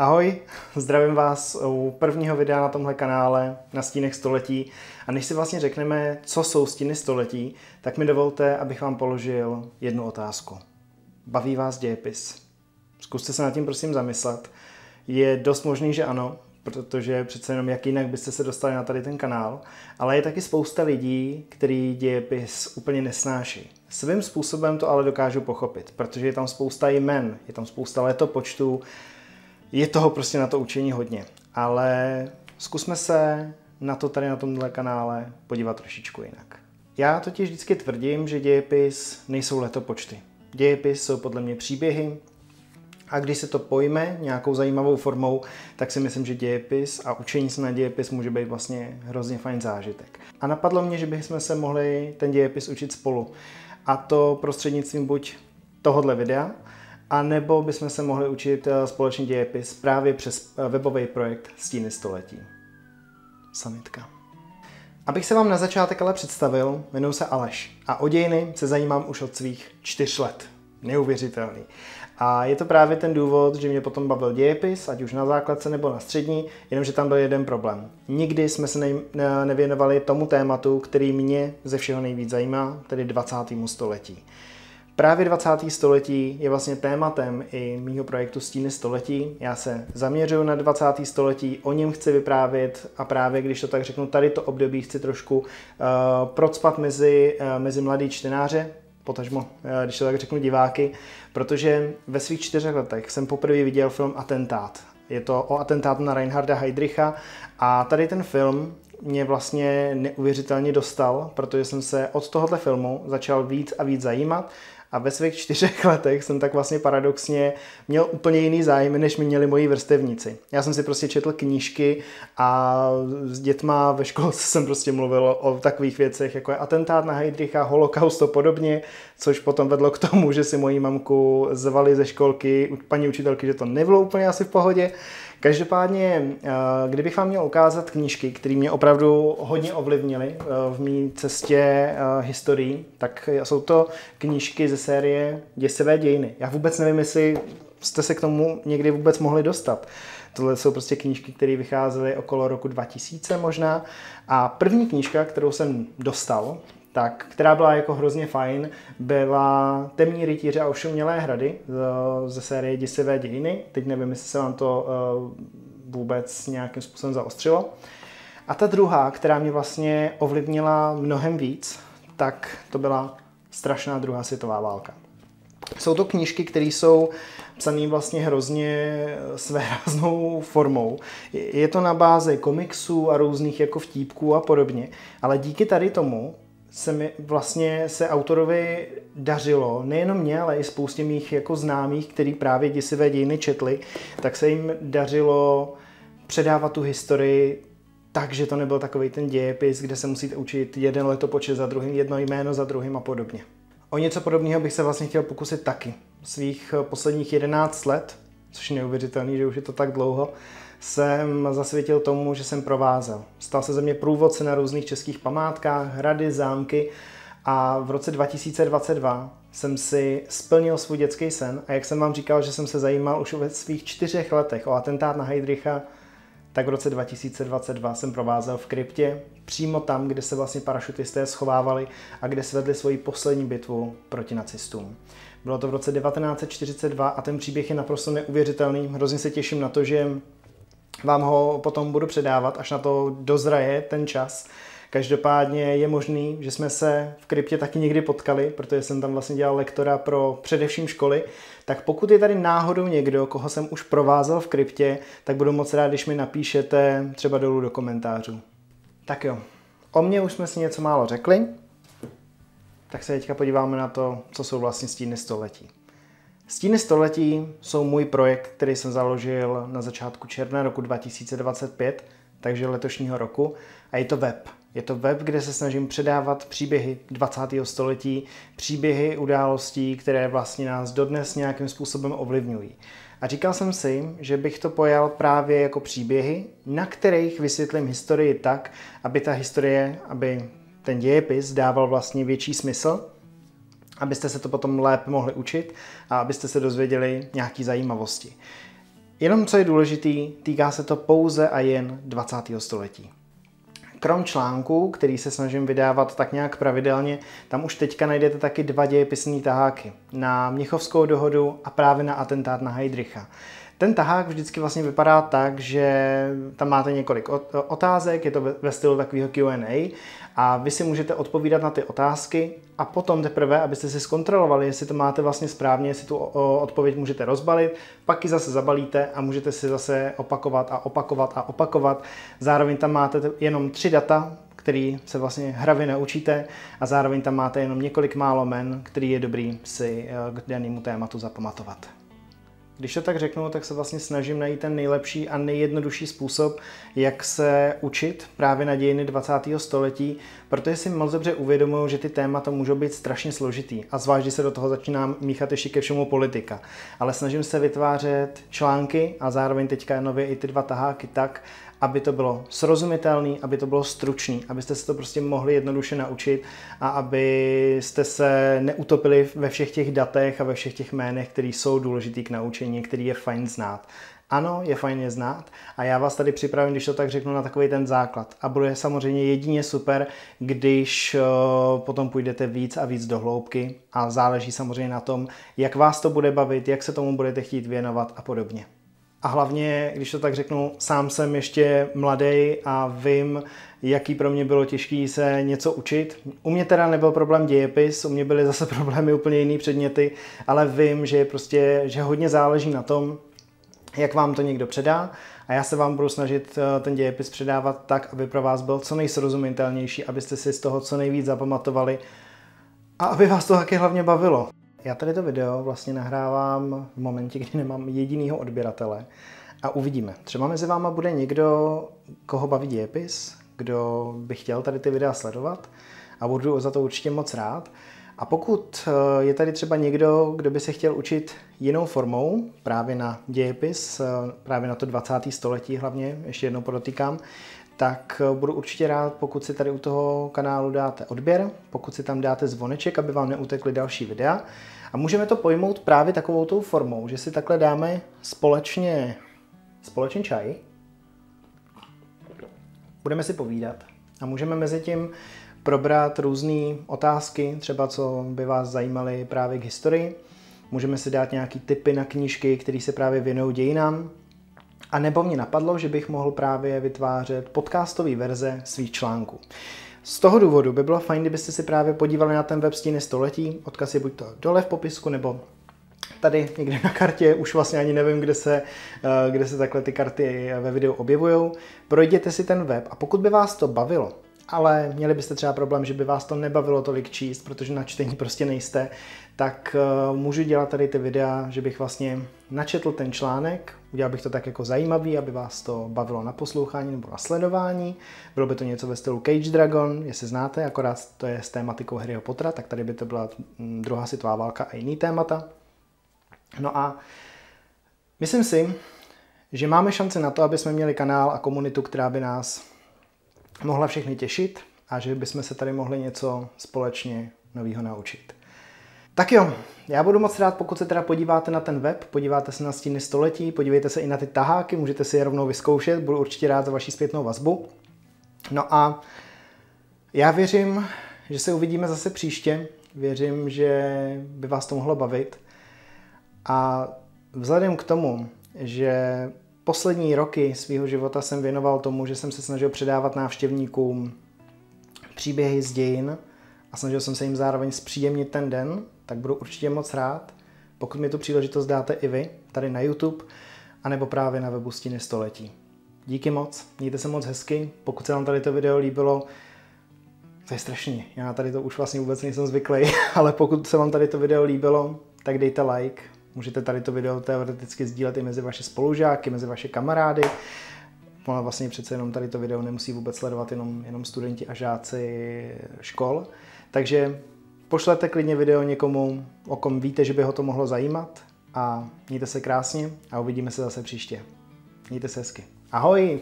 Ahoj, zdravím vás u prvního videa na tomhle kanále na stínech století. A než si vlastně řekneme, co jsou stíny století, tak mi dovolte, abych vám položil jednu otázku. Baví vás dějepis? Zkuste se nad tím prosím zamyslet. Je dost možný, že ano, protože přece jenom jak jinak byste se dostali na tady ten kanál, ale je taky spousta lidí, kteří dějepis úplně nesnáší. Svým způsobem to ale dokážu pochopit, protože je tam spousta jmen, je tam spousta letopočtů, je toho prostě na to učení hodně. Ale zkusme se na to tady na tomhle kanále podívat trošičku jinak. Já totiž vždycky tvrdím, že dějepis nejsou letopočty. Dějepis jsou podle mě příběhy, a když se to pojme nějakou zajímavou formou, tak si myslím, že dějepis a učení se na dějepis může být vlastně hrozně fajn zážitek. A napadlo mě, že bychom se mohli ten dějepis učit spolu. A to prostřednictvím buď tohohle videa, a nebo bychom se mohli učit společný dějepis právě přes webový projekt Stíny století. Sanitka. Abych se vám na začátek ale představil, jmenuji se Aleš a o dějiny se zajímám už od svých 4 let. Neuvěřitelný. A je to právě ten důvod, že mě potom bavil dějepis, ať už na základce nebo na střední, jenomže tam byl jeden problém. Nikdy jsme se nevěnovali tomu tématu, který mě ze všeho nejvíc zajímá, tedy 20. století. Právě 20. století je vlastně tématem i mýho projektu Stíny století. Já se zaměřuju na 20. století, o něm chci vyprávět a právě když to tak řeknu, tady to období chci trošku procpat mezi mladý čtenáře, potažmo, když to tak řeknu, diváky, protože ve svých 4 letech jsem poprvé viděl film Atentát. Je to o atentátu na Reinharda Heydricha a tady ten film mě vlastně neuvěřitelně dostal, protože jsem se od tohohle filmu začal víc a víc zajímat a ve svých 4 letech jsem tak vlastně paradoxně měl úplně jiný zájem, než mi měli moji vrstevníci. Já jsem si prostě četl knížky a s dětma ve škole jsem prostě mluvil o takových věcech, jako je atentát na Heydricha, holokaust a podobně, což potom vedlo k tomu, že si moji mamku zvali ze školky, paní učitelky, že to nebylo úplně asi v pohodě. Každopádně, kdybych vám měl ukázat knížky, které mě opravdu hodně ovlivnily v mé cestě historií, tak jsou to knížky ze série Děsivé dějiny. Já vůbec nevím, jestli jste se k tomu někdy vůbec mohli dostat. Tohle jsou prostě knížky, které vycházely okolo roku 2000 možná. A první knížka, kterou jsem dostal, tak, která byla jako hrozně fajn, byla Temní rytíře a ošumělé hrady ze série Děsivé dějiny. Teď nevím, jestli se vám to vůbec nějakým způsobem zaostřilo. A ta druhá, která mě vlastně ovlivnila mnohem víc, tak to byla Strašná druhá světová válka. Jsou to knížky, které jsou psané vlastně hrozně svéráznou formou. Je to na bázi komiksů a různých jako vtípků a podobně, ale díky tady tomu se autorovi dařilo, nejenom mě, ale i spoustě mých jako známých, který právě Děsivé dějiny četli, tak se jim dařilo předávat tu historii tak, že to nebyl takový ten dějepis, kde se musíte učit jeden letopočet za druhým, jedno jméno za druhým a podobně. O něco podobného bych se vlastně chtěl pokusit taky. Svých posledních 11 let, což je neuvěřitelný, že už je to tak dlouho, jsem zasvětil tomu, že jsem provázel. Stal se ze mě průvodce na různých českých památkách, hrady, zámky a v roce 2022 jsem si splnil svůj dětský sen a jak jsem vám říkal, že jsem se zajímal už ve svých 4 letech o atentát na Heydricha, tak v roce 2022 jsem provázel v kryptě, přímo tam, kde se vlastně parašutisté schovávali a kde svedli svoji poslední bitvu proti nacistům. Bylo to v roce 1942 a ten příběh je naprosto neuvěřitelný. Hrozně se těším na to, že vám ho potom budu předávat, až na to dozraje ten čas. Každopádně je možný, že jsme se v kryptě taky někdy potkali, protože jsem tam vlastně dělal lektora pro především školy. Tak pokud je tady náhodou někdo, koho jsem už provázel v kryptě, tak budu moc rád, když mi napíšete třeba dolů do komentářů. Tak jo, o mně už jsme si něco málo řekli, tak se teďka podíváme na to, co jsou vlastně Stíny století. Stíny století jsou můj projekt, který jsem založil na začátku června roku 2025, takže letošního roku, a je to web. Je to web, kde se snažím předávat příběhy 20. století, příběhy událostí, které vlastně nás dodnes nějakým způsobem ovlivňují. A říkal jsem si, že bych to pojal právě jako příběhy, na kterých vysvětlím historii tak, aby ta historie, aby ten dějepis dával vlastně větší smysl, abyste se to potom lépe mohli učit a abyste se dozvěděli nějaké zajímavosti. Jenom co je důležitý, týká se to pouze a jen 20. století. Krom článků, který se snažím vydávat tak nějak pravidelně, tam už teďka najdete taky 2 dějepisné taháky. Na Mnichovskou dohodu a právě na atentát na Heydricha. Ten tahák vždycky vlastně vypadá tak, že tam máte několik otázek, je to ve stylu takového Q&A a vy si můžete odpovídat na ty otázky a potom teprve, abyste si zkontrolovali, jestli to máte vlastně správně, jestli tu odpověď můžete rozbalit, pak ji zase zabalíte a můžete si zase opakovat a opakovat a opakovat. Zároveň tam máte jenom 3 data, který se vlastně hravě naučíte a zároveň tam máte jenom několik málo jmen, který je dobrý si k danému tématu zapamatovat. Když to tak řeknu, tak se vlastně snažím najít ten nejlepší a nejjednodušší způsob, jak se učit právě na dějiny 20. století, protože si moc dobře uvědomuji, že ty témata můžou být strašně složitý a zvlášť, když se do toho začíná míchat ještě ke všemu politika. Ale snažím se vytvářet články a zároveň teďka nově i ty 2 taháky tak, aby to bylo srozumitelné, aby to bylo stručné, abyste se to prostě mohli jednoduše naučit a abyste se neutopili ve všech těch datech a ve všech těch jménech, které jsou důležitý k naučení, který je fajn znát. Ano, je fajn je znát a já vás tady připravím, když to tak řeknu, na takový ten základ. A bude samozřejmě jedině super, když potom půjdete víc a víc do hloubky a záleží samozřejmě na tom, jak vás to bude bavit, jak se tomu budete chtít věnovat a podobně. A hlavně, když to tak řeknu, sám jsem ještě mladý a vím, jaký pro mě bylo těžké se něco učit. U mě teda nebyl problém dějepis, u mě byly zase problémy úplně jiný předměty, ale vím, že hodně záleží na tom, jak vám to někdo předá a já se vám budu snažit ten dějepis předávat tak, aby pro vás byl co nejsrozumitelnější, abyste si z toho co nejvíc zapamatovali a aby vás to taky hlavně bavilo. Já tady to video vlastně nahrávám v momentě, kdy nemám jedinýho odběratele a uvidíme. Třeba mezi váma bude někdo, koho baví dějepis, kdo by chtěl tady ty videa sledovat a budu za to určitě moc rád. A pokud je tady třeba někdo, kdo by se chtěl učit jinou formou, právě na dějepis, právě na to 20. století hlavně, ještě jednou podotýkám, tak budu určitě rád, pokud si tady u toho kanálu dáte odběr, pokud si tam dáte zvoneček, aby vám neutekly další videa. A můžeme to pojmout právě takovou tou formou, že si takhle dáme společně čaj, budeme si povídat a můžeme mezi tím probrat různé otázky, třeba co by vás zajímaly právě k historii. Můžeme si dát nějaký tipy na knížky, které se právě věnují dějinám. A nebo mě napadlo, že bych mohl právě vytvářet podcastové verze svých článků. Z toho důvodu by bylo fajn, kdybyste si právě podívali na ten web Stíny století. Odkaz je buď to dole v popisku, nebo tady někde na kartě. Už vlastně ani nevím, kde se takhle ty karty ve videu objevujou. Projděte si ten web a pokud by vás to bavilo, ale měli byste třeba problém, že by vás to nebavilo tolik číst, protože na čtení prostě nejste, tak můžu dělat tady ty videa, že bych vlastně načetl ten článek, udělal bych to tak jako zajímavý, aby vás to bavilo na poslouchání nebo na sledování. Bylo by to něco ve stylu Cage Dragon, jestli znáte, akorát to je s tématikou Harryho Pottera, tak tady by to byla druhá světová válka a jiný témata. No a myslím si, že máme šanci na to, aby jsme měli kanál a komunitu, která by nás mohla všechny těšit a že bychom se tady mohli něco společně nového naučit. Tak jo, já budu moc rád, pokud se teda podíváte na ten web, podíváte se na Stíny století, podívejte se i na ty taháky, můžete si je rovnou vyzkoušet, budu určitě rád za vaši zpětnou vazbu. No a já věřím, že se uvidíme zase příště, věřím, že by vás to mohlo bavit a vzhledem k tomu, že poslední roky svého života jsem věnoval tomu, že jsem se snažil předávat návštěvníkům příběhy z dějin a snažil jsem se jim zároveň zpříjemnit ten den, tak budu určitě moc rád, pokud mi tu příležitost dáte i vy, tady na YouTube, anebo právě na webu Stíny století. Díky moc, mějte se moc hezky, pokud se vám tady to video líbilo, to je strašný, já tady to už vlastně vůbec nejsem zvyklý, ale pokud se vám tady to video líbilo, tak dejte like. Můžete tady to video teoreticky sdílet i mezi vaše spolužáky, mezi vaše kamarády. Ale vlastně přece jenom tady to video nemusí vůbec sledovat jenom studenti a žáci škol. Takže pošlete klidně video někomu, o kom víte, že by ho to mohlo zajímat. A mějte se krásně a uvidíme se zase příště. Mějte se hezky. Ahoj!